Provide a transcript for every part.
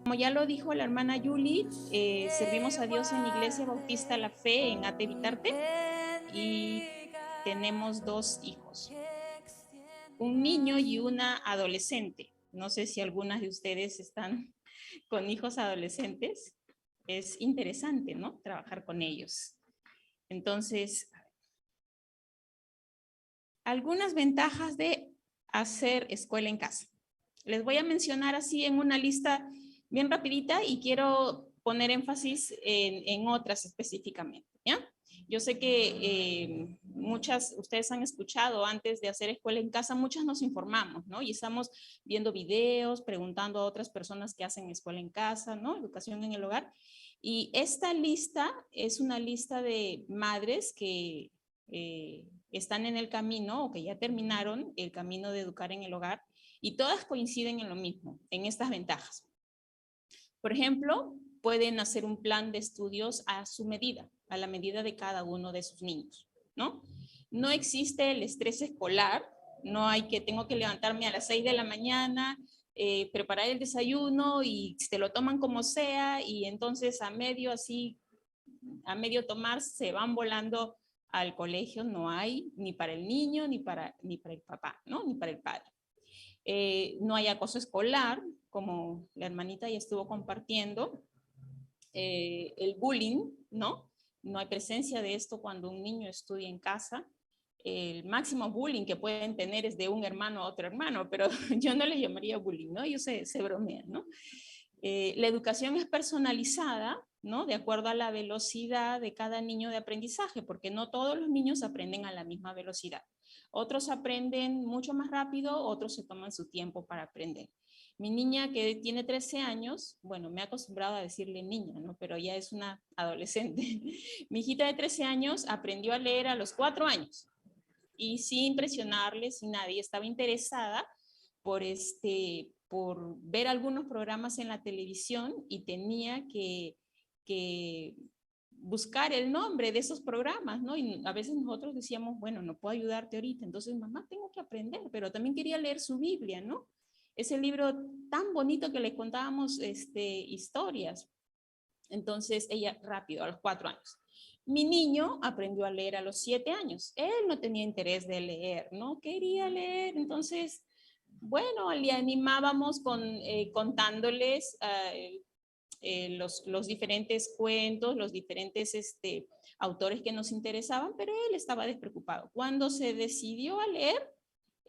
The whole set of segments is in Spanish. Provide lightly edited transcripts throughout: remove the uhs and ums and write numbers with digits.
Como ya lo dijo la hermana Yuli, servimos a Dios en la Iglesia Bautista La Fe en Ate Vitarte y tenemos 2 hijos, un niño y una adolescente. No sé si algunas de ustedes están con hijos adolescentes. Es interesante, ¿no? Trabajar con ellos. Entonces, algunas ventajas de hacer escuela en casa. Les voy a mencionar así en una lista bien rapidita y quiero poner énfasis en otras específicamente, ¿ya? Yo sé que muchas, ustedes han escuchado antes de hacer escuela en casa, muchas nos informamos, ¿no? Y estamos viendo videos, preguntando a otras personas que hacen escuela en casa, ¿no? Educación en el hogar. Y esta lista es una lista de madres que están en el camino o que ya terminaron el camino de educar en el hogar y todas coinciden en lo mismo, en estas ventajas. Por ejemplo, pueden hacer un plan de estudios a su medida, a la medida de cada uno de sus niños, ¿no? No existe el estrés escolar, no hay que, tengo que levantarme a las 6 de la mañana, preparar el desayuno y se lo toman como sea y entonces a medio tomar se van volando al colegio, no hay ni para el niño ni para el papá, ¿no? Ni para el padre. No hay acoso escolar, como la hermanita ya estuvo compartiendo, el bullying, ¿no? No hay presencia de esto cuando un niño estudia en casa. El máximo bullying que pueden tener es de un hermano a otro hermano, pero yo no le llamaría bullying, ¿no? Ellos se bromean, ¿no? La educación es personalizada, ¿no? De acuerdo a la velocidad de cada niño de aprendizaje, porque no todos los niños aprenden a la misma velocidad. Otros aprenden mucho más rápido, otros se toman su tiempo para aprender. Mi niña que tiene 13 años, bueno, me he acostumbrado a decirle niña, ¿no? Pero ya es una adolescente. Mi hijita de 13 años aprendió a leer a los 4 años y sin presionarle, sin nadie, estaba interesada por ver algunos programas en la televisión y tenía que buscar el nombre de esos programas, ¿no? Y a veces nosotros decíamos, bueno, no puedo ayudarte ahorita, entonces mamá, tengo que aprender, pero también quería leer su Biblia, ¿no? Ese libro tan bonito que le contábamos historias. Entonces ella rápido, a los 4 años. Mi niño aprendió a leer a los 7 años. Él no tenía interés de leer, no quería leer. Entonces, bueno, le animábamos contándoles los diferentes cuentos, los diferentes autores que nos interesaban, pero él estaba despreocupado. Cuando se decidió a leer,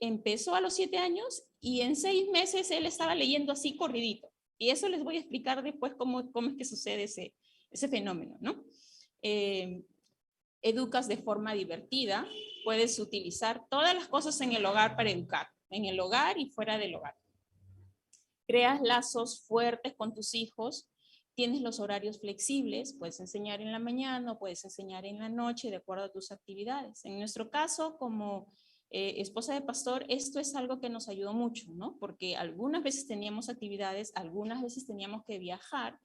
empezó a los 7 años y en 6 meses él estaba leyendo así corridito. Y eso les voy a explicar después cómo es que sucede ese fenómeno, ¿no? Educas de forma divertida, puedes utilizar todas las cosas en el hogar para educar, en el hogar y fuera del hogar. Creas lazos fuertes con tus hijos, tienes los horarios flexibles, puedes enseñar en la mañana o puedes enseñar en la noche de acuerdo a tus actividades. En nuestro caso, como esposa de pastor, esto es algo que nos ayudó mucho, ¿no? Porque algunas veces teníamos actividades, algunas veces teníamos que viajar,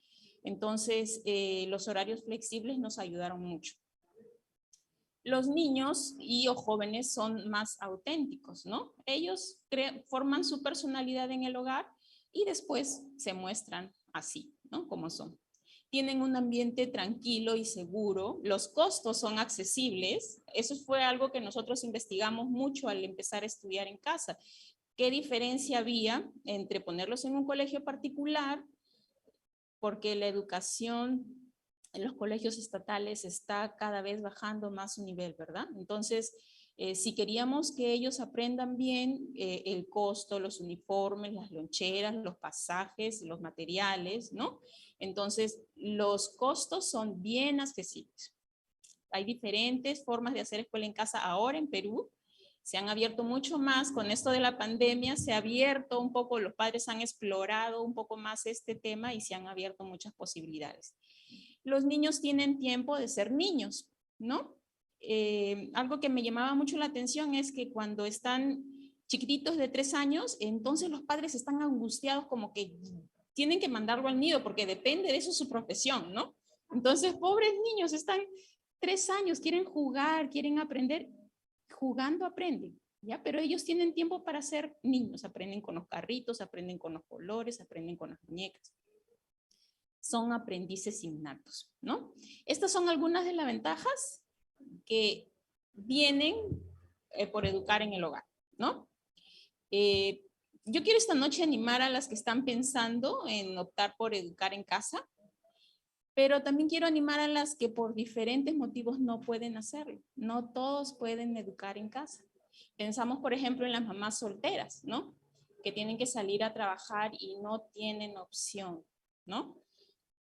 entonces los horarios flexibles nos ayudaron mucho. Los niños y o jóvenes son más auténticos, ¿no? Ellos forman su personalidad en el hogar y después se muestran así, ¿no? Como son. Tienen un ambiente tranquilo y seguro, los costos son accesibles, eso fue algo que nosotros investigamos mucho al empezar a estudiar en casa. ¿Qué diferencia había entre ponerlos en un colegio particular? Porque la educación en los colegios estatales está cada vez bajando más su nivel, ¿verdad? Entonces, si queríamos que ellos aprendan bien el costo, los uniformes, las loncheras, los pasajes, los materiales, ¿no? Entonces, los costos son bien accesibles. Hay diferentes formas de hacer escuela en casa ahora en Perú. Se han abierto mucho más con esto de la pandemia, se ha abierto un poco, los padres han explorado un poco más este tema y se han abierto muchas posibilidades. Los niños tienen tiempo de ser niños, ¿no? Algo que me llamaba mucho la atención es que cuando están chiquititos de 3 años, entonces los padres están angustiados como que tienen que mandarlo al nido porque depende de eso su profesión, ¿no? Entonces, pobres niños, están 3 años, quieren jugar, quieren aprender, jugando aprenden, ¿ya? Pero ellos tienen tiempo para ser niños, aprenden con los carritos, aprenden con los colores, aprenden con las muñecas. son aprendices innatos, ¿no? Estas son algunas de las ventajas que vienen por educar en el hogar, ¿no? Yo quiero esta noche animar a las que están pensando en optar por educar en casa, pero también quiero animar a las que por diferentes motivos no pueden hacerlo. No todos pueden educar en casa. Pensamos, por ejemplo, en las mamás solteras, ¿no? Que tienen que salir a trabajar y no tienen opción, ¿no?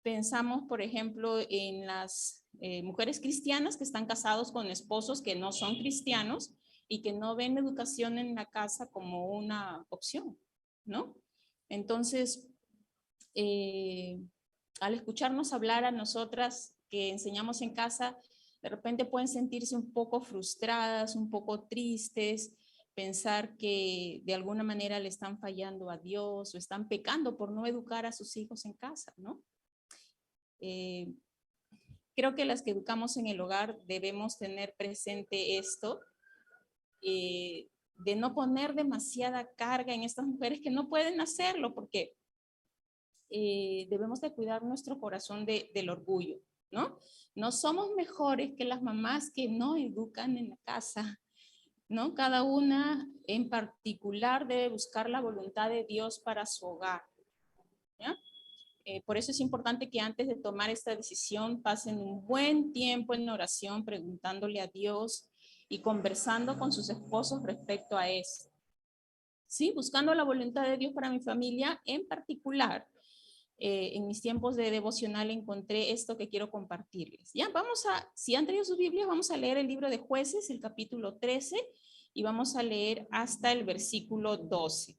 Pensamos, por ejemplo, en las mujeres cristianas que están casados con esposos que no son cristianos y que no ven educación en la casa como una opción, ¿no? Entonces, al escucharnos hablar a nosotras que enseñamos en casa, de repente pueden sentirse un poco frustradas, un poco tristes, pensar que de alguna manera le están fallando a Dios o están pecando por no educar a sus hijos en casa, ¿no? Creo que las que educamos en el hogar debemos tener presente esto, de no poner demasiada carga en estas mujeres que no pueden hacerlo, porque debemos de cuidar nuestro corazón del orgullo, ¿no? No somos mejores que las mamás que no educan en la casa, ¿no? Cada una en particular debe buscar la voluntad de Dios para su hogar, ¿ya? Por eso es importante que antes de tomar esta decisión pasen un buen tiempo en oración preguntándole a Dios y conversando con sus esposos respecto a eso. Sí, buscando la voluntad de Dios para mi familia en particular. En mis tiempos de devocional encontré esto que quiero compartirles. Ya, si han traído sus Biblias, vamos a leer el libro de Jueces, el capítulo 13, y vamos a leer hasta el versículo 12.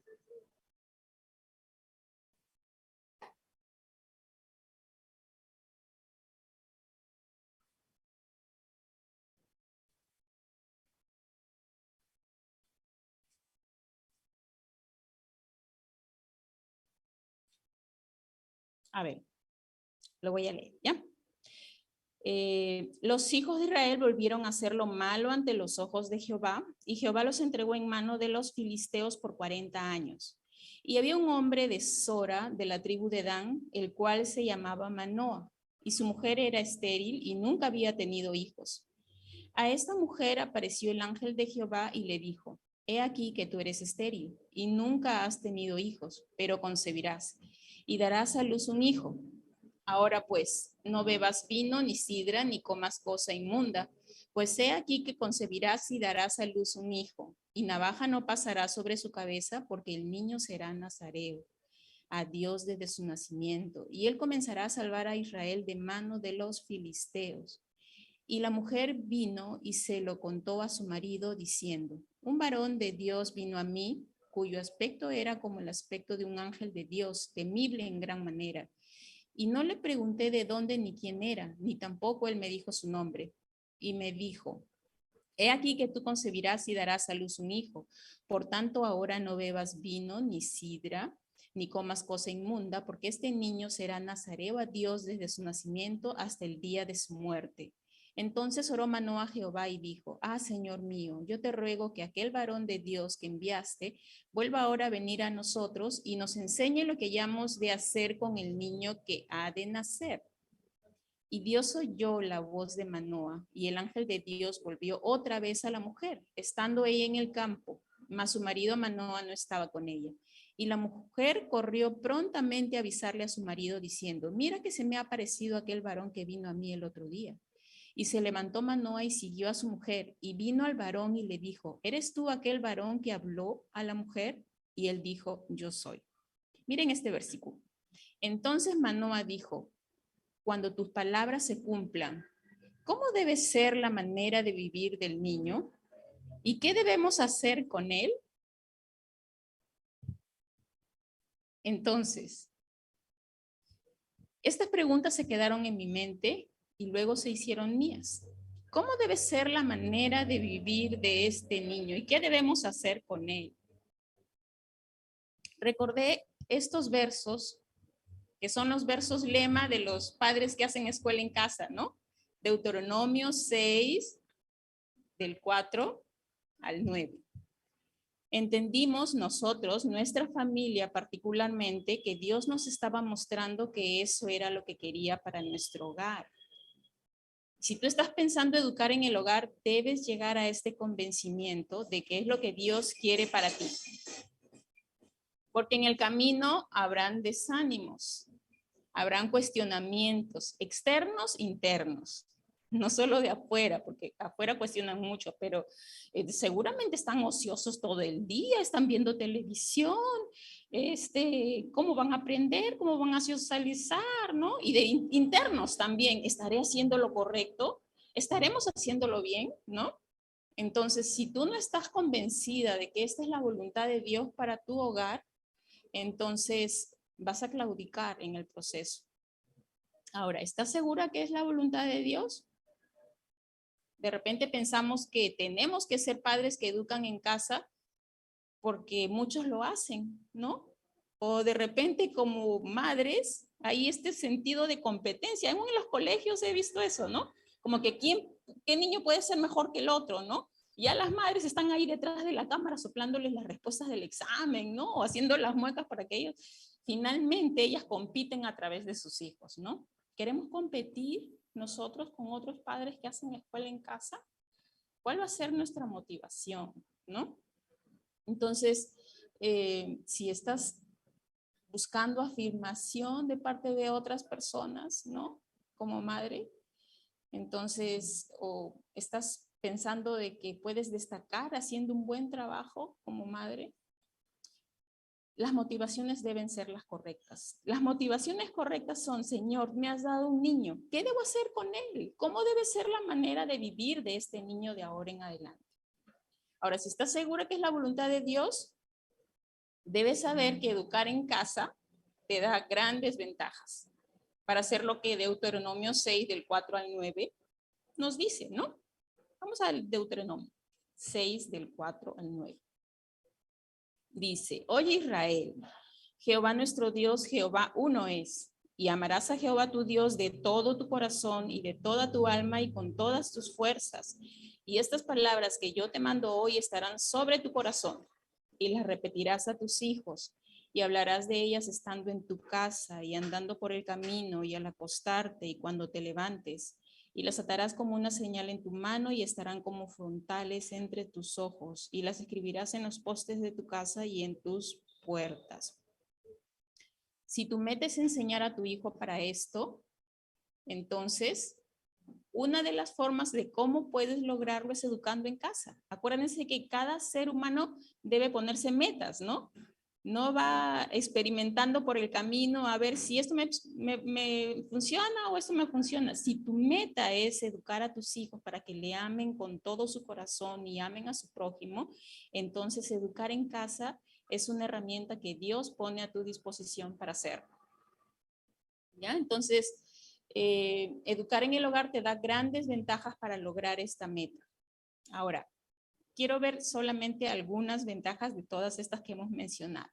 A ver, lo voy a leer, ¿ya? Los hijos de Israel volvieron a hacer lo malo ante los ojos de Jehová, y Jehová los entregó en mano de los filisteos por 40 años. Y había un hombre de Sora, de la tribu de Dan, el cual se llamaba Manoa, y su mujer era estéril y nunca había tenido hijos. A esta mujer apareció el ángel de Jehová y le dijo: He aquí que tú eres estéril y nunca has tenido hijos, pero concebirás y darás a luz un hijo. Ahora pues, no bebas vino, ni sidra, ni comas cosa inmunda, pues he aquí que concebirás y darás a luz un hijo, y navaja no pasará sobre su cabeza, porque el niño será nazareo a Dios desde su nacimiento, y él comenzará a salvar a Israel de mano de los filisteos. Y la mujer vino y se lo contó a su marido, diciendo: Un varón de Dios vino a mí, cuyo aspecto era como el aspecto de un ángel de Dios, temible en gran manera. Y no le pregunté de dónde ni quién era, ni tampoco él me dijo su nombre. Y me dijo: He aquí que tú concebirás y darás a luz un hijo. Por tanto, ahora no bebas vino, ni sidra, ni comas cosa inmunda, porque este niño será nazareo a Dios desde su nacimiento hasta el día de su muerte. Entonces oró Manoa a Jehová y dijo: Señor mío, yo te ruego que aquel varón de Dios que enviaste vuelva ahora a venir a nosotros y nos enseñe lo que hayamos de hacer con el niño que ha de nacer. Y Dios oyó la voz de Manoa, y el ángel de Dios volvió otra vez a la mujer, estando ella en el campo, mas su marido Manoa no estaba con ella. Y la mujer corrió prontamente a avisarle a su marido, diciendo: Mira que se me ha aparecido aquel varón que vino a mí el otro día. Y se levantó Manoa y siguió a su mujer, y vino al varón y le dijo: ¿Eres tú aquel varón que habló a la mujer? Y él dijo: Yo soy. Miren este versículo. Entonces Manoa dijo: Cuando tus palabras se cumplan, ¿cómo debe ser la manera de vivir del niño? ¿Y qué debemos hacer con él? Entonces, estas preguntas se quedaron en mi mente y luego se hicieron mías. ¿Cómo debe ser la manera de vivir de este niño? ¿Y qué debemos hacer con él? Recordé estos versos, que son los versos lema de los padres que hacen escuela en casa, ¿no? Deuteronomio 6, del 4 al 9. Entendimos nosotros, nuestra familia particularmente, que Dios nos estaba mostrando que eso era lo que quería para nuestro hogar. Si tú estás pensando educar en el hogar, debes llegar a este convencimiento de que es lo que Dios quiere para ti. Porque en el camino habrán desánimos, habrán cuestionamientos externos, internos, no solo de afuera, porque afuera cuestionan mucho, pero seguramente están ociosos todo el día, están viendo televisión, cómo van a aprender, cómo van a socializar, ¿no? Y de internos también, ¿estaré haciendo lo correcto? ¿Estaremos haciéndolo bien? ¿No? Entonces, si tú no estás convencida de que esta es la voluntad de Dios para tu hogar, entonces vas a claudicar en el proceso. Ahora, ¿estás segura que es la voluntad de Dios? De repente pensamos que tenemos que ser padres que educan en casa porque muchos lo hacen, ¿no? O de repente como madres hay este sentido de competencia. Aún en los colegios he visto eso, ¿no? Como que qué niño puede ser mejor que el otro, ¿no? Ya las madres están ahí detrás de la cámara soplándoles las respuestas del examen, ¿no? O haciendo las muecas para que ellos, finalmente ellas compiten a través de sus hijos, ¿no? ¿Queremos competir nosotros con otros padres que hacen escuela en casa? ¿Cuál va a ser nuestra motivación, no? Entonces, si estás buscando afirmación de parte de otras personas, ¿no? Como madre, entonces, o estás pensando de que puedes destacar haciendo un buen trabajo como madre, las motivaciones deben ser las correctas. Las motivaciones correctas son, Señor, me has dado un niño, ¿qué debo hacer con él? ¿Cómo debe ser la manera de vivir de este niño de ahora en adelante? Ahora, si estás segura que es la voluntad de Dios, debes saber que educar en casa te da grandes ventajas para hacer lo que Deuteronomio 6 del 4 al 9 nos dice, ¿no? Vamos al Deuteronomio 6 del 4 al 9. Dice, oye Israel, Jehová nuestro Dios, Jehová uno es, y amarás a Jehová tu Dios de todo tu corazón y de toda tu alma y con todas tus fuerzas. Y estas palabras que yo te mando hoy estarán sobre tu corazón y las repetirás a tus hijos y hablarás de ellas estando en tu casa y andando por el camino y al acostarte y cuando te levantes. Y las atarás como una señal en tu mano y estarán como frontales entre tus ojos y las escribirás en los postes de tu casa y en tus puertas. Si tú metes a enseñar a tu hijo para esto, entonces una de las formas de cómo puedes lograrlo es educando en casa. Acuérdense que cada ser humano debe ponerse metas, ¿no? No va experimentando por el camino a ver si esto me funciona o esto me funciona. Si tu meta es educar a tus hijos para que le amen con todo su corazón y amen a su prójimo, entonces educar en casa es una herramienta que Dios pone a tu disposición para hacerlo. ¿Ya? Entonces, educar en el hogar te da grandes ventajas para lograr esta meta. Ahora, quiero ver solamente algunas ventajas de todas estas que hemos mencionado.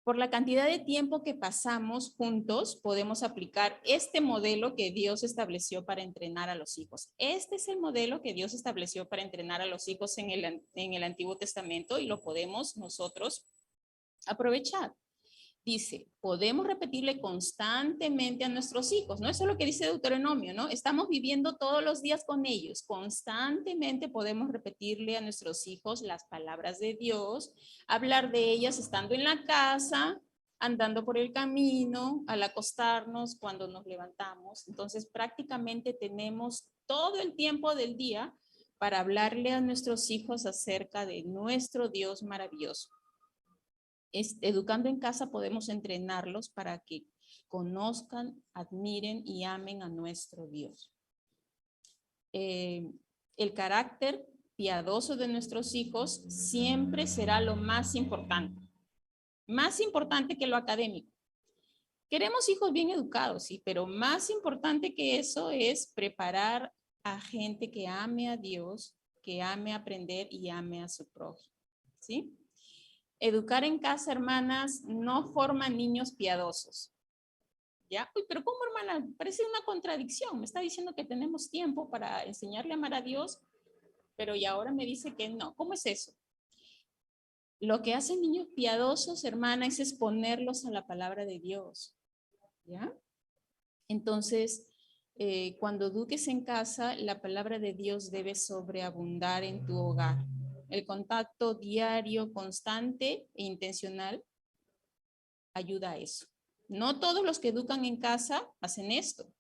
Por la cantidad de tiempo que pasamos juntos, podemos aplicar este modelo que Dios estableció para entrenar a los hijos. Este es el modelo que Dios estableció para entrenar a los hijos en el Antiguo Testamento y lo podemos nosotros aprovechar. Dice, podemos repetirle constantemente a nuestros hijos, ¿no? Eso es lo que dice Deuteronomio, ¿no? Estamos viviendo todos los días con ellos. Constantemente podemos repetirle a nuestros hijos las palabras de Dios, hablar de ellas estando en la casa, andando por el camino, al acostarnos, cuando nos levantamos. Entonces, prácticamente tenemos todo el tiempo del día para hablarle a nuestros hijos acerca de nuestro Dios maravilloso. Educando en casa podemos entrenarlos para que conozcan, admiren y amen a nuestro Dios. El carácter piadoso de nuestros hijos siempre será lo más importante que lo académico. Queremos hijos bien educados, sí, pero más importante que eso es preparar a gente que ame a Dios, que ame aprender y ame a su prójimo, ¿sí? Educar en casa, hermanas, no forma niños piadosos. ¿Ya? Uy, pero ¿cómo, hermana? Parece una contradicción. Me está diciendo que tenemos tiempo para enseñarle a amar a Dios, pero y ahora me dice que no. ¿Cómo es eso? Lo que hacen niños piadosos, hermana, es exponerlos a la palabra de Dios, ¿ya? Entonces, cuando eduques en casa, la palabra de Dios debe sobreabundar en tu hogar. El contacto diario, constante e intencional ayuda a eso. No todos los que educan en casa hacen esto.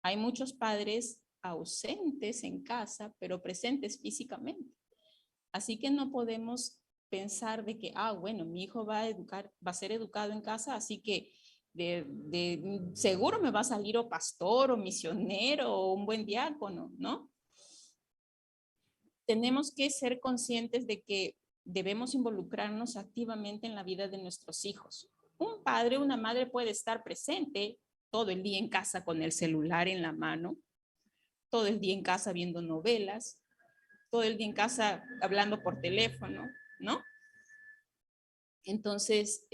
Hay muchos padres ausentes en casa, pero presentes físicamente. Así que no podemos pensar de que, bueno, mi hijo va a ser educado en casa, así que seguro me va a salir o pastor o misionero o un buen diácono, ¿no? Tenemos que ser conscientes de que debemos involucrarnos activamente en la vida de nuestros hijos. Un padre, una madre puede estar presente todo el día en casa con el celular en la mano, todo el día en casa viendo novelas, todo el día en casa hablando por teléfono, ¿no? Entonces,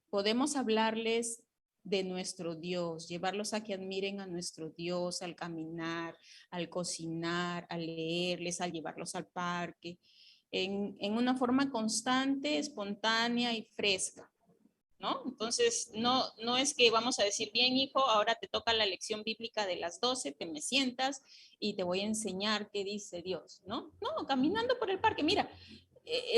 podemos hablarles de nuestro Dios, llevarlos a que admiren a nuestro Dios al caminar, al cocinar, al leerles, al llevarlos al parque, en una forma constante, espontánea y fresca, ¿no? Entonces, no es que vamos a decir, bien, hijo, ahora te toca la lección bíblica de las 12, te me sientas y te voy a enseñar qué dice Dios, ¿no? No, caminando por el parque, mira,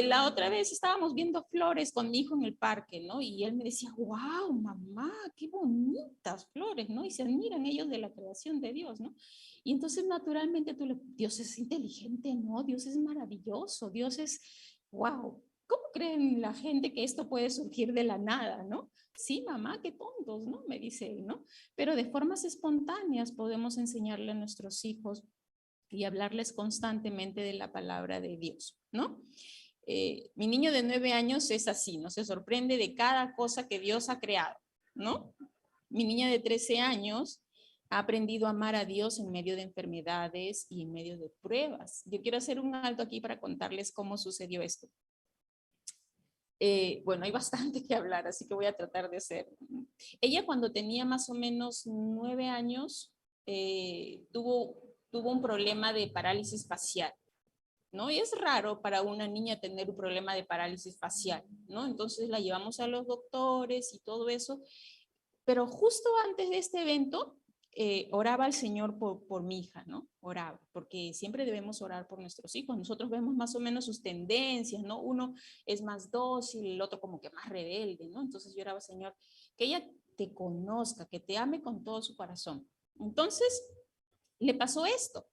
la otra vez estábamos viendo flores con mi hijo en el parque, ¿no? Y él me decía, wow, mamá, qué bonitas flores, ¿no? Y se admiran ellos de la creación de Dios, ¿no? Y entonces naturalmente Dios es inteligente, ¿no? Dios es maravilloso, Dios es, wow. ¿Cómo creen la gente que esto puede surgir de la nada, no? Sí, mamá, qué tontos, ¿no? Me dice él, ¿no? Pero de formas espontáneas podemos enseñarle a nuestros hijos y hablarles constantemente de la palabra de Dios, ¿no? Mi niño de 9 años es así, ¿no? Se sorprende de cada cosa que Dios ha creado, ¿no? Mi niña de 13 años ha aprendido a amar a Dios en medio de enfermedades y en medio de pruebas. Yo quiero hacer un alto aquí para contarles cómo sucedió esto. Bueno, hay bastante que hablar, así que voy a tratar de hacer. Ella cuando tenía más o menos 9 años, tuvo un problema de parálisis facial, ¿no? Y es raro para una niña tener un problema de parálisis facial, ¿no? Entonces la llevamos a los doctores y todo eso, pero justo antes de este evento, oraba al Señor por mi hija, ¿no? Oraba, porque siempre debemos orar por nuestros hijos. Nosotros vemos más o menos sus tendencias, ¿no? Uno es más dócil, el otro como que más rebelde, ¿no? Entonces yo oraba, Señor, que ella te conozca, que te ame con todo su corazón. Entonces, le pasó esto.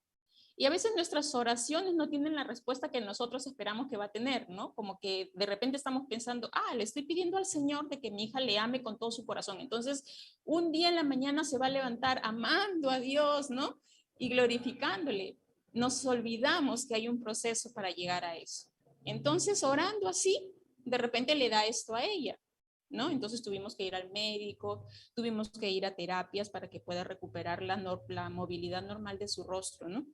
Y a veces nuestras oraciones no tienen la respuesta que nosotros esperamos que va a tener, ¿no? Como que de repente estamos pensando, le estoy pidiendo al Señor de que mi hija le ame con todo su corazón. Entonces, un día en la mañana se va a levantar amando a Dios, ¿no? Y glorificándole. Nos olvidamos que hay un proceso para llegar a eso. Entonces, orando así, de repente le da esto a ella, ¿no? Entonces tuvimos que ir al médico, tuvimos que ir a terapias para que pueda recuperar la movilidad normal de su rostro, ¿no?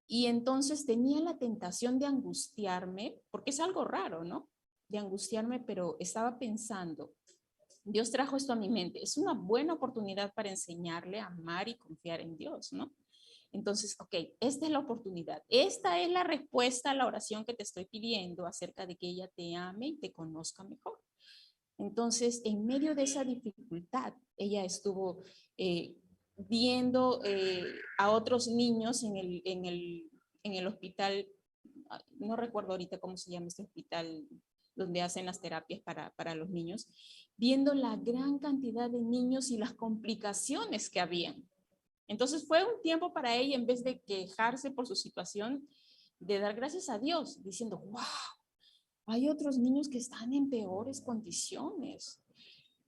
Y entonces tenía la tentación de angustiarme, porque es algo raro, ¿no? De angustiarme, pero estaba pensando, Dios trajo esto a mi mente, es una buena oportunidad para enseñarle a amar y confiar en Dios, ¿no? Entonces, ok, esta es la oportunidad, esta es la respuesta a la oración que te estoy pidiendo acerca de que ella te ame y te conozca mejor. Entonces, en medio de esa dificultad, ella estuvo viendo a otros niños en el hospital, no recuerdo ahorita cómo se llama este hospital donde hacen las terapias para los niños, viendo la gran cantidad de niños y las complicaciones que habían. Entonces fue un tiempo para ella, en vez de quejarse por su situación, de dar gracias a Dios, diciendo, wow, hay otros niños que están en peores condiciones.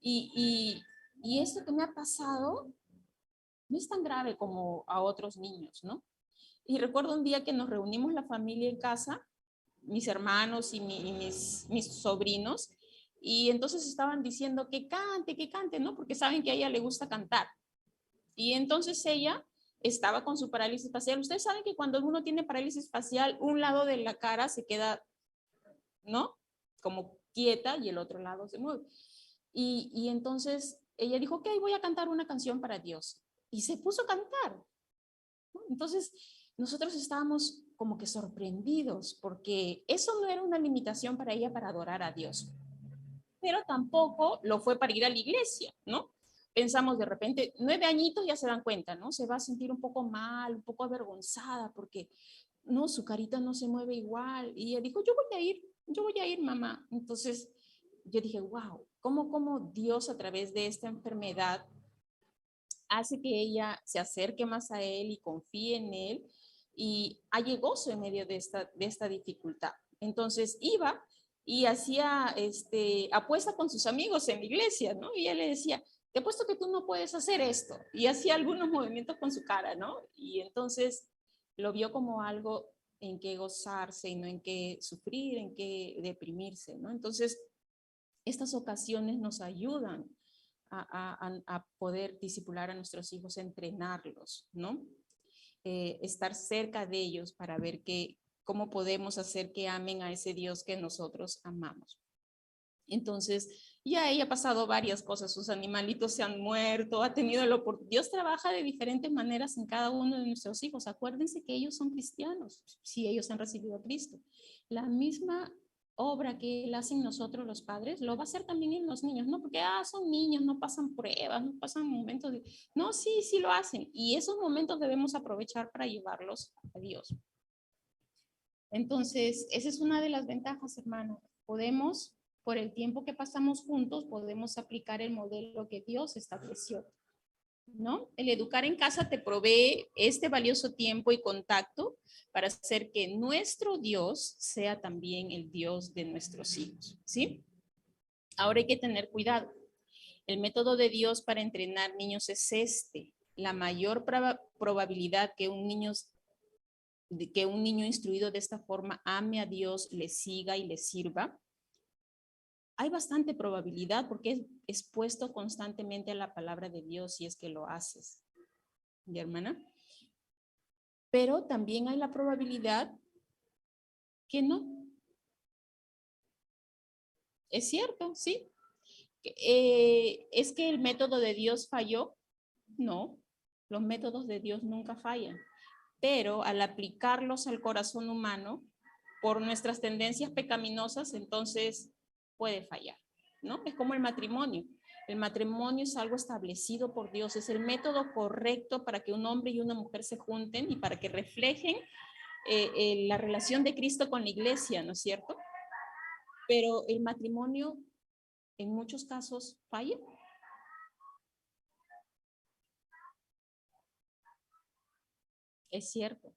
Y, y esto que me ha pasado no es tan grave como a otros niños, ¿no? Y recuerdo un día que nos reunimos la familia en casa, mis hermanos y mis sobrinos, y entonces estaban diciendo que cante, ¿no? Porque saben que a ella le gusta cantar. Y entonces ella estaba con su parálisis facial. Ustedes saben que cuando uno tiene parálisis facial, un lado de la cara se queda, ¿no? Como quieta y el otro lado se mueve. Y entonces ella dijo, ok, voy a cantar una canción para Dios. Y se puso a cantar, ¿no? Entonces nosotros estábamos como que sorprendidos porque eso no era una limitación para ella para adorar a Dios, pero tampoco lo fue para ir a la iglesia, ¿no? Pensamos de repente, 9 añitos ya se dan cuenta, ¿no? Se va a sentir un poco mal, un poco avergonzada porque no, su carita no se mueve igual. Y ella dijo, yo voy a ir, mamá. Entonces yo dije, wow, ¿cómo Dios a través de esta enfermedad hace que ella se acerque más a Él y confíe en Él y halle gozo en medio de esta dificultad? Entonces iba y hacía apuesta con sus amigos en la iglesia, ¿no? Y él le decía, te apuesto que tú no puedes hacer esto. Y hacía algunos movimientos con su cara, ¿no? Y entonces lo vio como algo en que gozarse y no en que sufrir, en que deprimirse, ¿no? Entonces, estas ocasiones nos ayudan a poder disipular a nuestros hijos, entrenarlos, ¿no? Estar cerca de ellos para ver cómo podemos hacer que amen a ese Dios que nosotros amamos. Entonces, ya ella ha pasado varias cosas, sus animalitos se han muerto, ha tenido la oportunidad. Dios trabaja de diferentes maneras en cada uno de nuestros hijos. Acuérdense que ellos son cristianos, si ellos han recibido a Cristo. La misma obra que Él hace en nosotros los padres, lo va a hacer también en los niños, no porque son niños, no pasan pruebas, no pasan momentos de... No, sí lo hacen. Y esos momentos debemos aprovechar para llevarlos a Dios. Entonces, esa es una de las ventajas, hermano. Podemos, por el tiempo que pasamos juntos, podemos aplicar el modelo que Dios estableció, ¿no? El educar en casa te provee este valioso tiempo y contacto para hacer que nuestro Dios sea también el Dios de nuestros hijos, ¿sí? Ahora hay que tener cuidado. El método de Dios para entrenar niños es este. La mayor probabilidad que un niño instruido de esta forma ame a Dios, le siga y le sirva. Hay bastante probabilidad porque es expuesto constantemente a la palabra de Dios si es que lo haces, ¿ya, hermana? Pero también hay la probabilidad que no. Es cierto, sí. ¿Es que el método de Dios falló? No, los métodos de Dios nunca fallan. Pero al aplicarlos al corazón humano, por nuestras tendencias pecaminosas, entonces puede fallar, ¿no? Es como el matrimonio. El matrimonio es algo establecido por Dios, es el método correcto para que un hombre y una mujer se junten y para que reflejen la relación de Cristo con la iglesia, ¿no es cierto? Pero el matrimonio en muchos casos falla. Es cierto,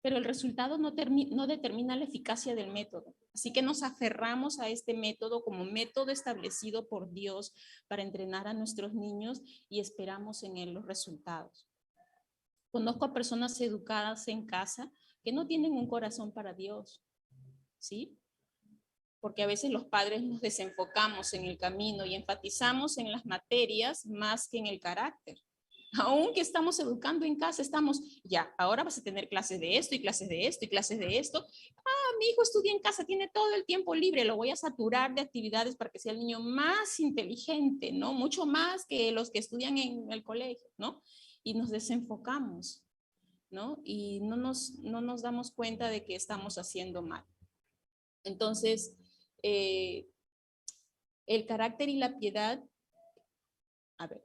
pero el resultado no determina la eficacia del método. Así que nos aferramos a este método como método establecido por Dios para entrenar a nuestros niños y esperamos en él los resultados. Conozco a personas educadas en casa que no tienen un corazón para Dios, ¿sí? Porque a veces los padres nos desenfocamos en el camino y enfatizamos en las materias más que en el carácter. Aunque estamos educando en casa, ya, ahora vas a tener clases de esto y clases de esto y clases de esto. Mi hijo estudia en casa, tiene todo el tiempo libre, lo voy a saturar de actividades para que sea el niño más inteligente, ¿no? Mucho más que los que estudian en el colegio, ¿no? Y nos desenfocamos, ¿no? Y no nos damos cuenta de que estamos haciendo mal. Entonces, el carácter y la piedad, a ver,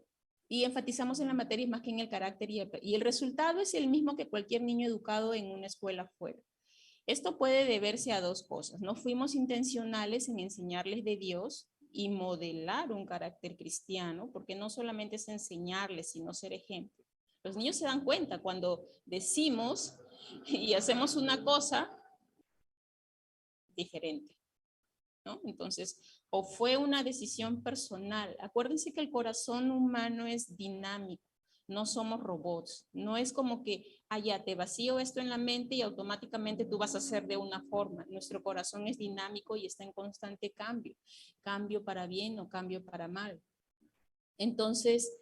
y enfatizamos en la materia más que en el carácter y el resultado es el mismo que cualquier niño educado en una escuela fuera. Esto puede deberse a dos cosas. No fuimos intencionales en enseñarles de Dios y modelar un carácter cristiano, porque no solamente es enseñarles, sino ser ejemplo. Los niños se dan cuenta cuando decimos y hacemos una cosa diferente, ¿no? Entonces, o fue una decisión personal. Acuérdense que el corazón humano es dinámico, no somos robots. No es como que, ya te vacío esto en la mente y automáticamente tú vas a hacer de una forma. Nuestro corazón es dinámico y está en constante cambio. Cambio para bien o cambio para mal. Entonces,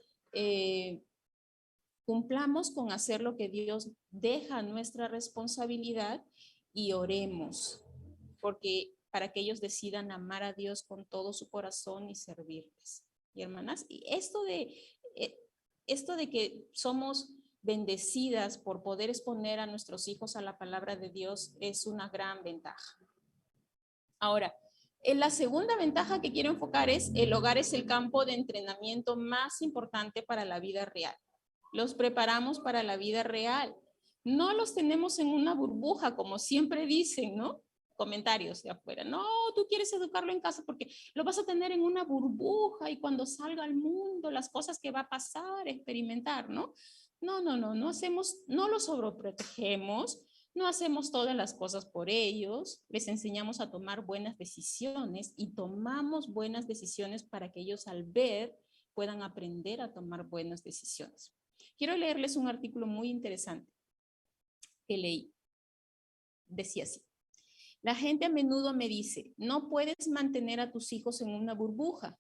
cumplamos con hacer lo que Dios deja nuestra responsabilidad y oremos, porque para que ellos decidan amar a Dios con todo su corazón y servirles. Y hermanas, y esto de que somos bendecidas por poder exponer a nuestros hijos a la palabra de Dios es una gran ventaja. Ahora, la segunda ventaja que quiero enfocar es el hogar es el campo de entrenamiento más importante para la vida real. Los preparamos para la vida real. No los tenemos en una burbuja, como siempre dicen, ¿no? Comentarios de afuera. No, tú quieres educarlo en casa porque lo vas a tener en una burbuja y cuando salga al mundo, las cosas que va a pasar, experimentar, ¿no? No, no los sobreprotegemos, no hacemos todas las cosas por ellos, les enseñamos a tomar buenas decisiones y tomamos buenas decisiones para que ellos al ver puedan aprender a tomar buenas decisiones. Quiero leerles un artículo muy interesante que leí. Decía así: la gente a menudo me dice, no puedes mantener a tus hijos en una burbuja.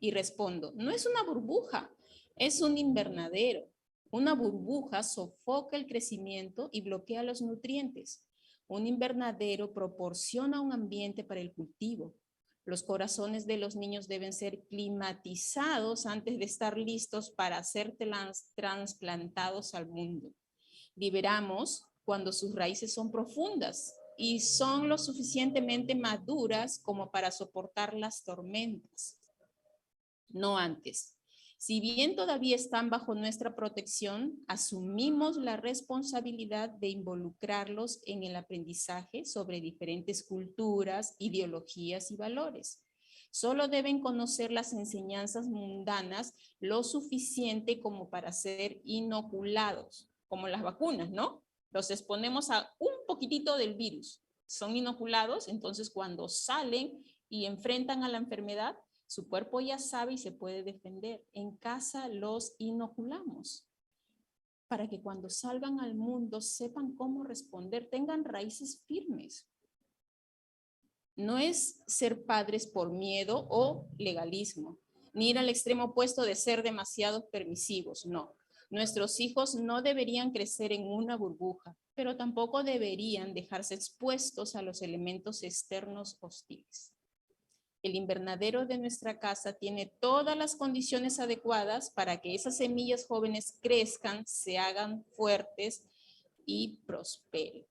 Y respondo, no es una burbuja, es un invernadero. Una burbuja sofoca el crecimiento y bloquea los nutrientes. Un invernadero proporciona un ambiente para el cultivo. Los corazones de los niños deben ser climatizados antes de estar listos para ser trasplantados al mundo. Liberamos cuando sus raíces son profundas y son lo suficientemente maduras como para soportar las tormentas. No antes. Si bien todavía están bajo nuestra protección, asumimos la responsabilidad de involucrarlos en el aprendizaje sobre diferentes culturas, ideologías y valores. Solo deben conocer las enseñanzas mundanas lo suficiente como para ser inoculados, como las vacunas, ¿no? Los exponemos a un poquitito del virus. Son inoculados, entonces cuando salen y enfrentan a la enfermedad, su cuerpo ya sabe y se puede defender. En casa los inoculamos para que cuando salgan al mundo sepan cómo responder, tengan raíces firmes. No es ser padres por miedo o legalismo, ni ir al extremo opuesto de ser demasiado permisivos, no. Nuestros hijos no deberían crecer en una burbuja, pero tampoco deberían dejarse expuestos a los elementos externos hostiles. El invernadero de nuestra casa tiene todas las condiciones adecuadas para que esas semillas jóvenes crezcan, se hagan fuertes y prosperen.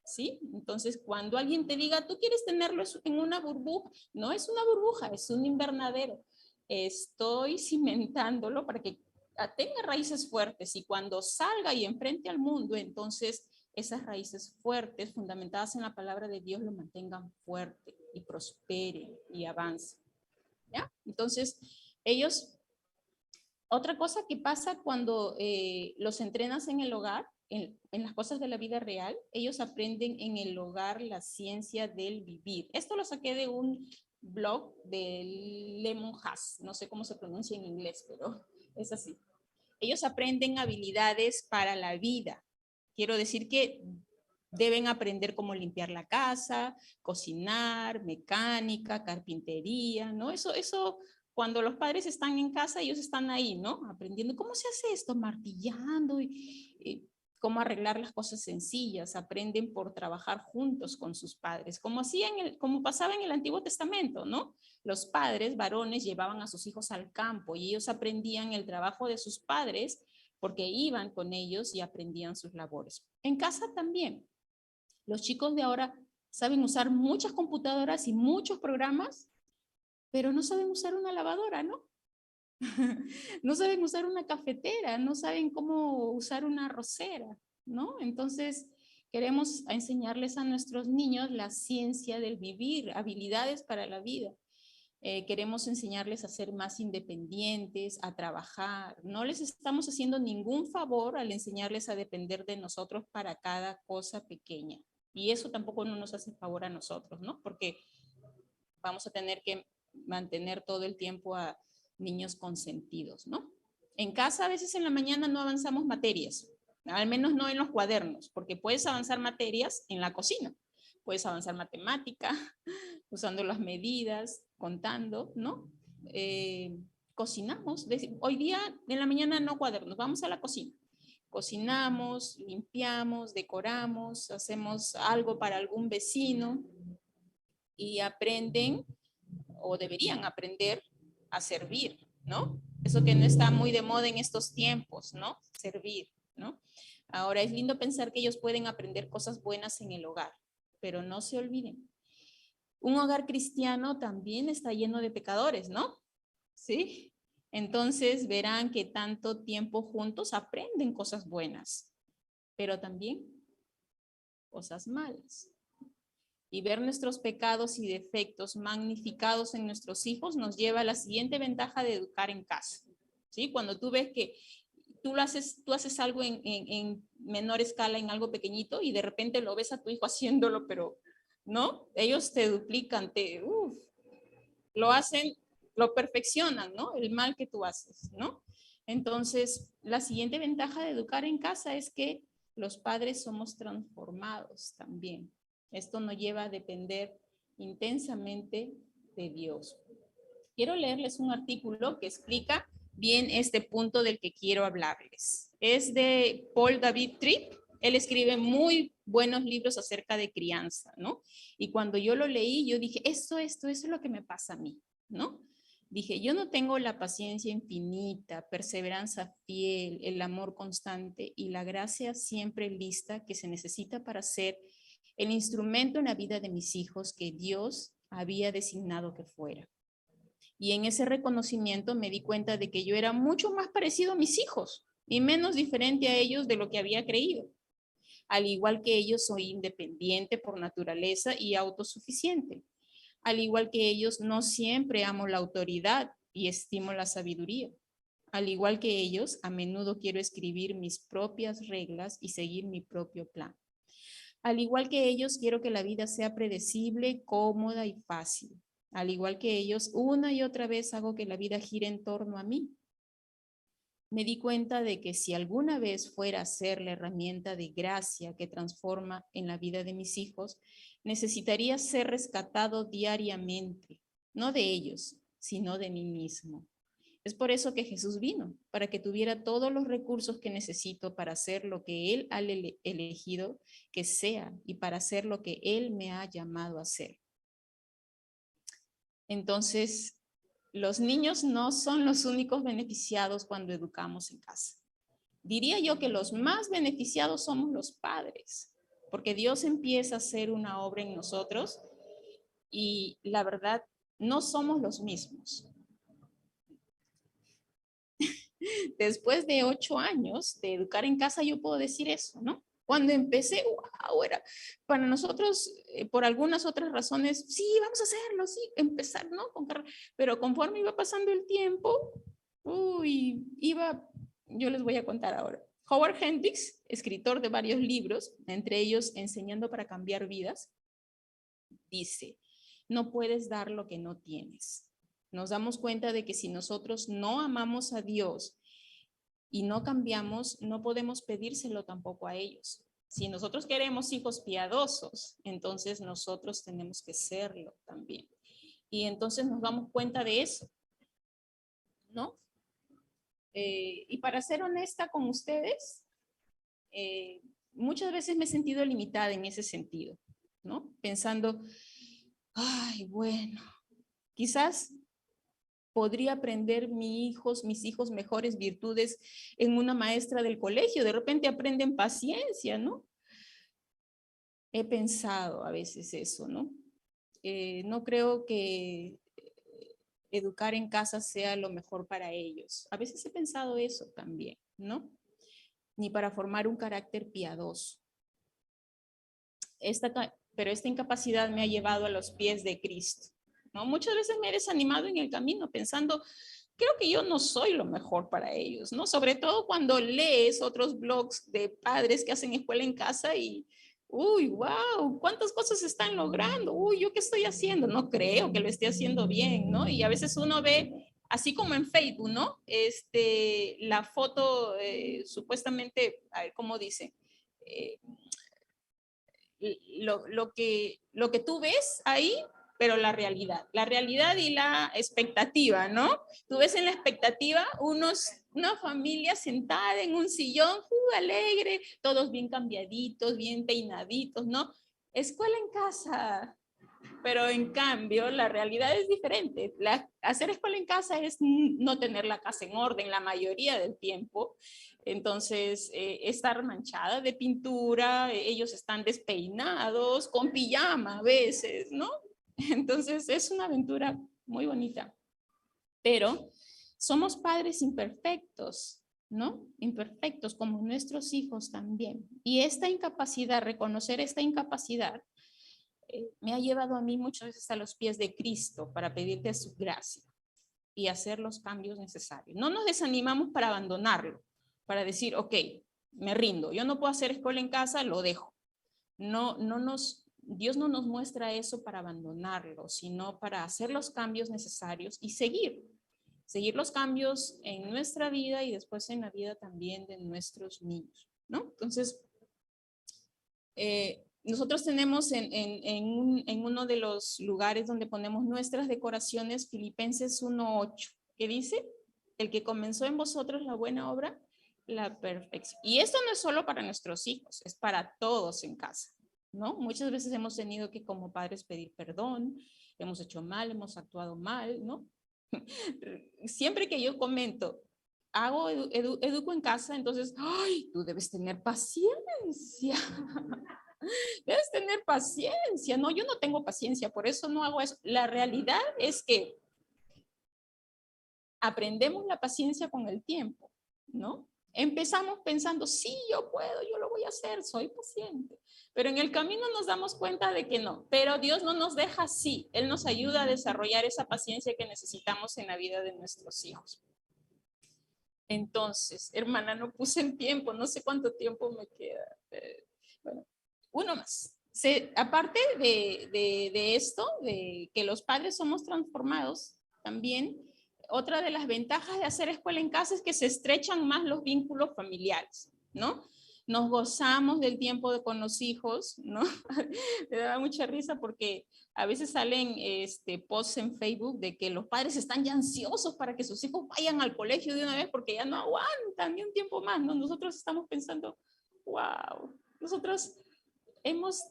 ¿Sí? Entonces, cuando alguien te diga, tú quieres tenerlo en una burbuja, no es una burbuja, es un invernadero. Estoy cimentándolo para que tenga raíces fuertes y cuando salga y enfrente al mundo, entonces esas raíces fuertes, fundamentadas en la palabra de Dios, lo mantengan fuerte y prospere y avance. ¿Ya? Entonces, ellos, otra cosa que pasa cuando los entrenas en el hogar, en las cosas de la vida real, ellos aprenden en el hogar la ciencia del vivir. Esto lo saqué de un blog de Lemon Haas, no sé cómo se pronuncia en inglés, pero es así. Ellos aprenden habilidades para la vida. Quiero decir que deben aprender cómo limpiar la casa, cocinar, mecánica, carpintería, ¿no? Eso cuando los padres están en casa, ellos están ahí, ¿no? Aprendiendo cómo se hace esto, martillando y cómo arreglar las cosas sencillas. Aprenden por trabajar juntos con sus padres, como pasaba en el Antiguo Testamento, ¿no? Los padres varones llevaban a sus hijos al campo y ellos aprendían el trabajo de sus padres porque iban con ellos y aprendían sus labores. En casa también. Los chicos de ahora saben usar muchas computadoras y muchos programas, pero no saben usar una lavadora, ¿no? No saben usar una cafetera, no saben cómo usar una arrocera, ¿no? Entonces, queremos enseñarles a nuestros niños la ciencia del vivir, habilidades para la vida. Queremos enseñarles a ser más independientes, a trabajar. No les estamos haciendo ningún favor al enseñarles a depender de nosotros para cada cosa pequeña. Y eso tampoco no nos hace favor a nosotros, ¿no? Porque vamos a tener que mantener todo el tiempo a niños consentidos, ¿no? En casa a veces en la mañana no avanzamos materias, al menos no en los cuadernos, porque puedes avanzar materias en la cocina. Puedes avanzar matemática, usando las medidas, contando, ¿no? Cocinamos. Hoy día en la mañana no cuadernos, vamos a la cocina. Cocinamos, limpiamos, decoramos, hacemos algo para algún vecino y aprenden o deberían aprender a servir, ¿no? Eso que no está muy de moda en estos tiempos, ¿no? Servir. ¿no? Ahora, es lindo pensar que ellos pueden aprender cosas buenas en el hogar, pero no se olviden. Un hogar cristiano también está lleno de pecadores, ¿no? ¿Sí? Entonces verán que tanto tiempo juntos aprenden cosas buenas, pero también cosas malas. Y ver nuestros pecados y defectos magnificados en nuestros hijos nos lleva a la siguiente ventaja de educar en casa. ¿Sí? Cuando tú ves que tú haces algo en menor escala, en algo pequeñito, y de repente lo ves a tu hijo haciéndolo, pero no, ellos te duplican, lo hacen, lo perfeccionan, ¿no? El mal que tú haces, ¿no? Entonces, la siguiente ventaja de educar en casa es que los padres somos transformados también. Esto nos lleva a depender intensamente de Dios. Quiero leerles un artículo que explica bien este punto del que quiero hablarles. Es de Paul David Tripp. Él escribe muy buenos libros acerca de crianza, ¿no? Y cuando yo lo leí, yo dije, eso es lo que me pasa a mí, ¿no? Dije, yo no tengo la paciencia infinita, perseverancia fiel, el amor constante y la gracia siempre lista que se necesita para ser el instrumento en la vida de mis hijos que Dios había designado que fuera. Y en ese reconocimiento me di cuenta de que yo era mucho más parecido a mis hijos y menos diferente a ellos de lo que había creído. Al igual que ellos, soy independiente por naturaleza y autosuficiente. Al igual que ellos, no siempre amo la autoridad y estimo la sabiduría. Al igual que ellos, a menudo quiero escribir mis propias reglas y seguir mi propio plan. Al igual que ellos, quiero que la vida sea predecible, cómoda y fácil. Al igual que ellos, una y otra vez hago que la vida gire en torno a mí. Me di cuenta de que si alguna vez fuera a ser la herramienta de gracia que transforma en la vida de mis hijos, necesitaría ser rescatado diariamente, no de ellos, sino de mí mismo. Es por eso que Jesús vino, para que tuviera todos los recursos que necesito para hacer lo que Él ha elegido que sea y para hacer lo que Él me ha llamado a hacer. Entonces, los niños no son los únicos beneficiados cuando educamos en casa. Diría yo que los más beneficiados somos los padres, porque Dios empieza a hacer una obra en nosotros y la verdad, no somos los mismos. Después de 8 años de educar en casa, yo puedo decir eso, ¿no? Cuando empecé, wow, era para nosotros, por algunas otras razones, sí, vamos a hacerlo, sí, empezar, ¿no? Pero conforme iba pasando el tiempo, yo les voy a contar ahora. Howard Hendricks, escritor de varios libros, entre ellos Enseñando para cambiar vidas, dice, no puedes dar lo que no tienes. Nos damos cuenta de que si nosotros no amamos a Dios y no cambiamos, no podemos pedírselo tampoco a ellos. Si nosotros queremos hijos piadosos, entonces nosotros tenemos que serlo también. Y entonces nos damos cuenta de eso, ¿no? Y para ser honesta con ustedes, muchas veces me he sentido limitada en ese sentido, ¿no? Pensando, ay, bueno, quizás podría aprender mis hijos mejores virtudes en una maestra del colegio. De repente aprenden paciencia, ¿no? He pensado a veces eso, ¿no? No creo que educar en casa sea lo mejor para ellos. A veces he pensado eso también, ¿no? Ni para formar un carácter piadoso. Pero esta incapacidad me ha llevado a los pies de Cristo, ¿no? Muchas veces me he desanimado en el camino pensando, creo que yo no soy lo mejor para ellos, ¿no? Sobre todo cuando lees otros blogs de padres que hacen escuela en casa y, uy, wow, ¿cuántas cosas están logrando? Uy, ¿yo qué estoy haciendo? No creo que lo esté haciendo bien, ¿no? Y a veces uno ve, así como en Facebook, ¿no? La foto supuestamente, a ver, ¿cómo dice? Lo que tú ves ahí, pero la realidad y la expectativa, ¿no? Tú ves en la expectativa una familia sentada en un sillón, alegre, todos bien cambiaditos, bien peinaditos, ¿no? Escuela en casa. Pero en cambio, la realidad es diferente. Hacer escuela en casa es no tener la casa en orden la mayoría del tiempo. Entonces, estar manchada de pintura, ellos están despeinados, con pijama a veces, ¿no? Entonces, es una aventura muy bonita. Pero somos padres imperfectos, ¿no? Imperfectos como nuestros hijos también. Y esta incapacidad, reconocer esta incapacidad, me ha llevado a mí muchas veces a los pies de Cristo para pedirte su gracia y hacer los cambios necesarios. No nos desanimamos para abandonarlo, para decir, ok, me rindo, yo no puedo hacer escuela en casa, lo dejo. Dios no nos muestra eso para abandonarlo, sino para hacer los cambios necesarios y seguir los cambios en nuestra vida y después en la vida también de nuestros niños, ¿no? Entonces, nosotros tenemos en uno de los lugares donde ponemos nuestras decoraciones Filipenses 1:8, que dice, el que comenzó en vosotros la buena obra, la perfección. Y esto no es solo para nuestros hijos, es para todos en casa, ¿no? Muchas veces hemos tenido que como padres pedir perdón, hemos hecho mal, hemos actuado mal, ¿no? Siempre que yo comento, educo en casa, entonces, ¡ay! Tú debes tener paciencia. Debes tener paciencia. No, yo no tengo paciencia, por eso no hago eso. La realidad es que aprendemos la paciencia con el tiempo, ¿no? Empezamos pensando, sí, yo puedo, yo lo voy a hacer, soy paciente. Pero en el camino nos damos cuenta de que no. Pero Dios no nos deja así. Él nos ayuda a desarrollar esa paciencia que necesitamos en la vida de nuestros hijos. Entonces, hermana, no puse el tiempo, no sé cuánto tiempo me queda. Bueno, uno más. Aparte de esto, de que los padres somos transformados, también otra de las ventajas de hacer escuela en casa es que se estrechan más los vínculos familiares, ¿no? Nos gozamos del tiempo con los hijos, ¿no? Me da mucha risa porque a veces salen posts en Facebook de que los padres están ya ansiosos para que sus hijos vayan al colegio de una vez porque ya no aguantan ni un tiempo más, ¿no? Nosotros estamos pensando, wow, nosotros hemos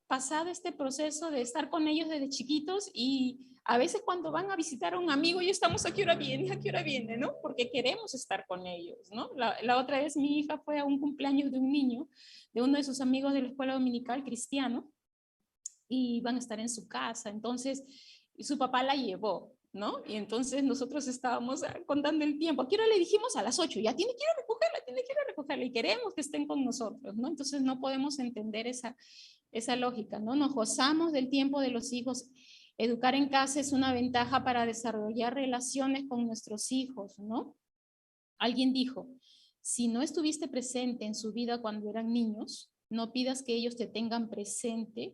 pasado este proceso de estar con ellos desde chiquitos y a veces cuando van a visitar a un amigo ya estamos a qué hora viene, ¿no? Porque queremos estar con ellos, ¿no? La otra vez mi hija fue a un cumpleaños de un niño, de uno de sus amigos de la escuela dominical cristiano, y van a estar en su casa, entonces su papá la llevó, ¿no? Y entonces nosotros estábamos contando el tiempo. ¿A qué hora le dijimos? A las 8, ya tiene que ir a recogerla y queremos que estén con nosotros, ¿no? Entonces no podemos entender esa lógica, ¿no? Nos gozamos del tiempo de los hijos. Educar en casa es una ventaja para desarrollar relaciones con nuestros hijos, ¿no? Alguien dijo, si no estuviste presente en su vida cuando eran niños, no pidas que ellos te tengan presente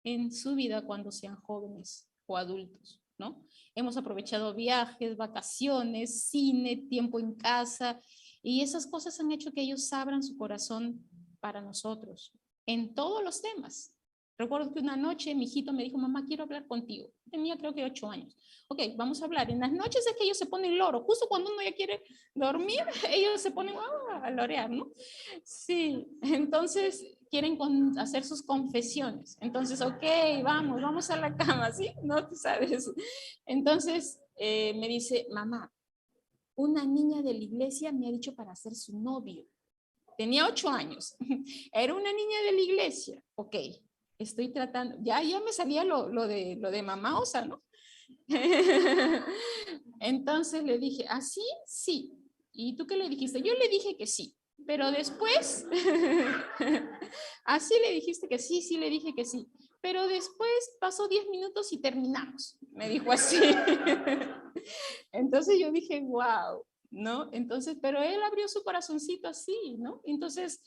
en su vida cuando sean jóvenes o adultos, ¿no? Hemos aprovechado viajes, vacaciones, cine, tiempo en casa, y esas cosas han hecho que ellos abran su corazón para nosotros, en todos los temas. Recuerdo que una noche mi hijito me dijo, mamá, quiero hablar contigo. Tenía creo que 8 años. Ok, vamos a hablar. En las noches es que ellos se ponen loro. Justo cuando uno ya quiere dormir, ellos se ponen a lorear, ¿no? Sí, entonces quieren hacer sus confesiones. Entonces, ok, vamos a la cama, ¿sí? No, tú sabes. Entonces me dice, mamá, una niña de la iglesia me ha dicho para ser su novio. Tenía 8 años. Era una niña de la iglesia. Ok, estoy tratando, ya me salía lo de mamá osa, ¿no? Entonces le dije, ¿así? Sí. ¿Y tú qué le dijiste? Yo le dije que sí, pero después, así le dijiste que sí, sí le dije que sí, pero después pasó 10 minutos y terminamos, me dijo así. Entonces yo dije, wow, ¿no? Entonces, pero él abrió su corazoncito así, ¿no? Entonces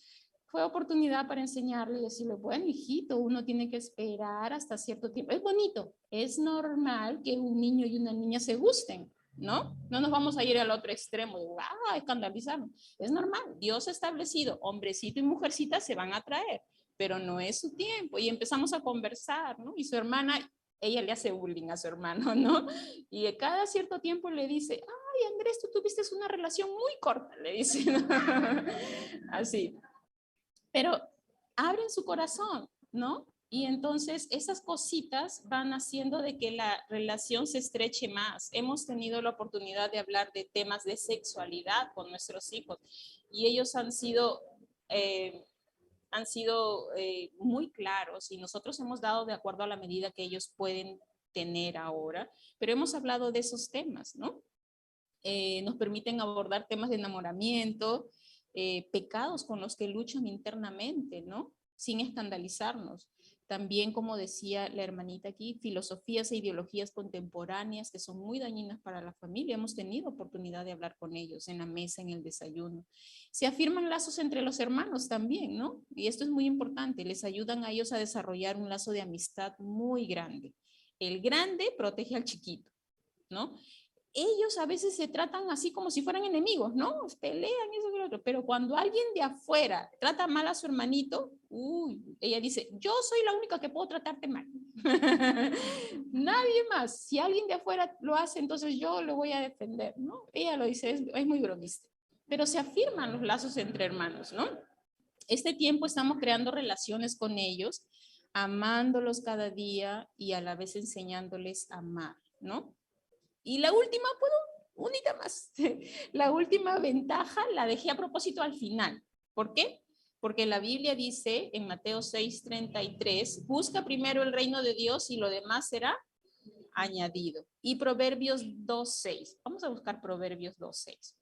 fue oportunidad para enseñarle y decirle, bueno, hijito, uno tiene que esperar hasta cierto tiempo. Es bonito, es normal que un niño y una niña se gusten, ¿no? No nos vamos a ir al otro extremo, escandalizarnos. Es normal, Dios ha establecido, hombrecito y mujercita se van a traer, pero no es su tiempo. Y empezamos a conversar, ¿no? Y su hermana, ella le hace bullying a su hermano, ¿no? Y cada cierto tiempo le dice, ay, Andrés, tú tuviste una relación muy corta, le dice, ¿no? Así. Pero abren su corazón, ¿no? Y entonces esas cositas van haciendo de que la relación se estreche más. Hemos tenido la oportunidad de hablar de temas de sexualidad con nuestros hijos y ellos han sido muy claros y nosotros hemos dado de acuerdo a la medida que ellos pueden tener ahora, pero hemos hablado de esos temas, ¿no? Nos permiten abordar temas de enamoramiento, pecados con los que luchan internamente, ¿no? Sin escandalizarnos. También, como decía la hermanita aquí, filosofías e ideologías contemporáneas que son muy dañinas para la familia. Hemos tenido oportunidad de hablar con ellos en la mesa, en el desayuno. Se afirman lazos entre los hermanos también, ¿no? Y esto es muy importante. Les ayudan a ellos a desarrollar un lazo de amistad muy grande. El grande protege al chiquito, ¿no? Ellos a veces se tratan así como si fueran enemigos, ¿no? Pelean eso y lo otro, pero cuando alguien de afuera trata mal a su hermanito, uy, ella dice, yo soy la única que puedo tratarte mal. Nadie más. Si alguien de afuera lo hace, entonces yo lo voy a defender, ¿no? Ella lo dice, es muy bromista. Pero se afirman los lazos entre hermanos, ¿no? Este tiempo estamos creando relaciones con ellos, amándolos cada día y a la vez enseñándoles a amar, ¿no? Y la última, unita más. La última ventaja la dejé a propósito al final. ¿Por qué? Porque la Biblia dice en Mateo 6:33, busca primero el reino de Dios y lo demás será añadido. Y Proverbios 2:6. Vamos a buscar Proverbios 2:6.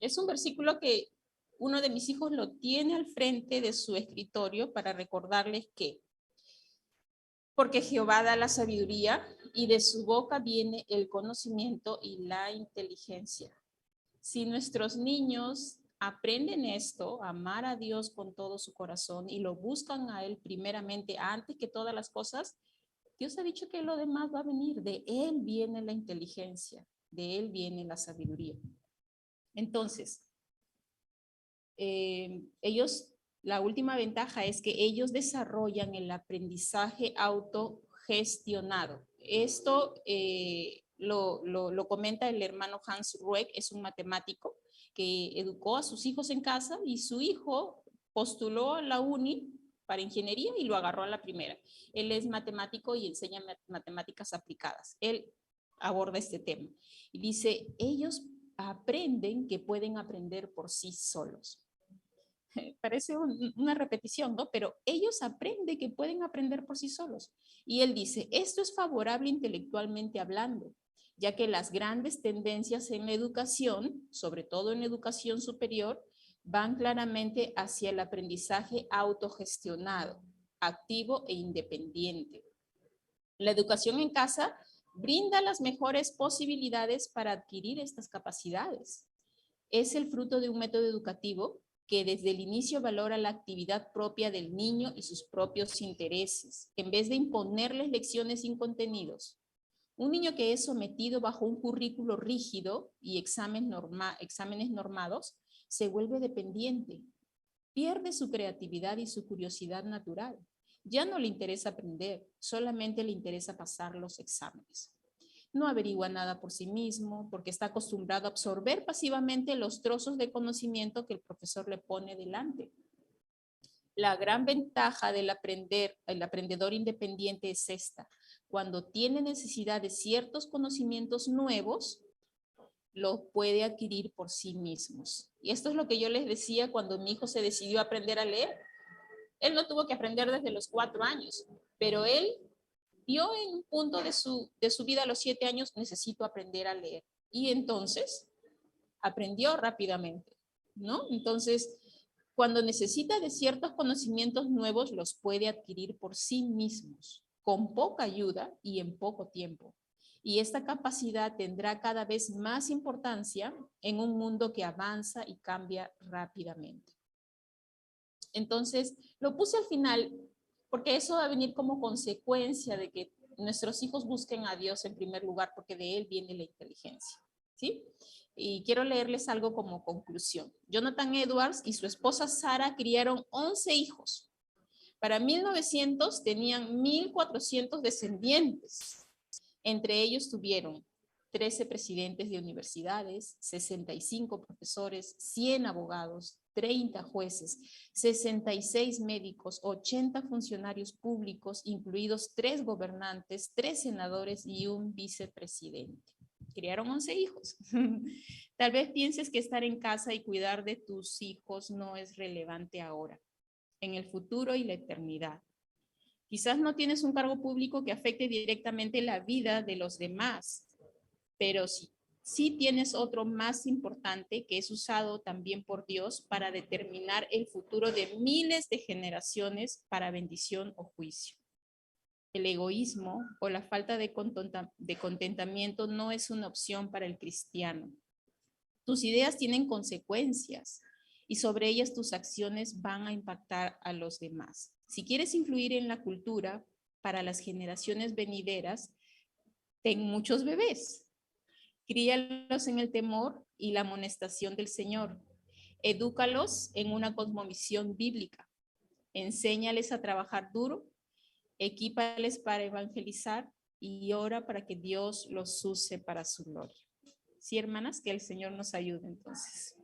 Es un versículo que uno de mis hijos lo tiene al frente de su escritorio para recordarles que porque Jehová da la sabiduría y de su boca viene el conocimiento y la inteligencia. Si nuestros niños aprenden esto, amar a Dios con todo su corazón y lo buscan a Él primeramente antes que todas las cosas, Dios ha dicho que lo demás va a venir. De Él viene la inteligencia, de Él viene la sabiduría. Entonces, ellos, la última ventaja es que ellos desarrollan el aprendizaje autogestionado. Esto lo comenta el hermano Hans Rueck, es un matemático que educó a sus hijos en casa y su hijo postuló a la uni para ingeniería y lo agarró a la primera. Él es matemático y enseña matemáticas aplicadas. Él aborda este tema y dice, ellos aprenden que pueden aprender por sí solos. Parece una repetición, ¿no? Pero ellos aprenden que pueden aprender por sí solos. Y él dice, esto es favorable intelectualmente hablando, ya que las grandes tendencias en la educación, sobre todo en la educación superior, van claramente hacia el aprendizaje autogestionado, activo e independiente. La educación en casa brinda las mejores posibilidades para adquirir estas capacidades. Es el fruto de un método educativo que desde el inicio valora la actividad propia del niño y sus propios intereses, en vez de imponerles lecciones sin contenidos. Un niño que es sometido bajo un currículo rígido y exámenes normados se vuelve dependiente, pierde su creatividad y su curiosidad natural. Ya no le interesa aprender, solamente le interesa pasar los exámenes. No averigua nada por sí mismo porque está acostumbrado a absorber pasivamente los trozos de conocimiento que el profesor le pone delante. La gran ventaja del aprendedor independiente es esta. Cuando tiene necesidad de ciertos conocimientos nuevos, los puede adquirir por sí mismos. Y esto es lo que yo les decía cuando mi hijo se decidió a aprender a leer. Él no tuvo que aprender desde los 4 años, pero él vio en un punto de su vida a los 7 años, necesito aprender a leer. Y entonces aprendió rápidamente, ¿no? Entonces, cuando necesita de ciertos conocimientos nuevos, los puede adquirir por sí mismos, con poca ayuda y en poco tiempo. Y esta capacidad tendrá cada vez más importancia en un mundo que avanza y cambia rápidamente. Entonces, lo puse al final porque eso va a venir como consecuencia de que nuestros hijos busquen a Dios en primer lugar, porque de Él viene la inteligencia, ¿sí? Y quiero leerles algo como conclusión. Jonathan Edwards y su esposa Sara criaron 11 hijos. Para 1900 tenían 1,400 descendientes. Entre ellos tuvieron 13 presidentes de universidades, 65 profesores, 100 abogados, 30 jueces, 66 médicos, 80 funcionarios públicos, incluidos 3 gobernantes, 3 senadores y un vicepresidente. Criaron 11 hijos. Tal vez pienses que estar en casa y cuidar de tus hijos no es relevante ahora, en el futuro y la eternidad. Quizás no tienes un cargo público que afecte directamente la vida de los demás, pero sí tienes otro más importante que es usado también por Dios para determinar el futuro de miles de generaciones para bendición o juicio. El egoísmo o la falta de contentamiento no es una opción para el cristiano. Tus ideas tienen consecuencias y sobre ellas tus acciones van a impactar a los demás. Si quieres influir en la cultura para las generaciones venideras, ten muchos bebés. Críalos en el temor y la amonestación del Señor. Edúcalos en una cosmovisión bíblica. Enséñales a trabajar duro. Equípales para evangelizar y ora para que Dios los use para su gloria. Sí, hermanas, que el Señor nos ayude entonces.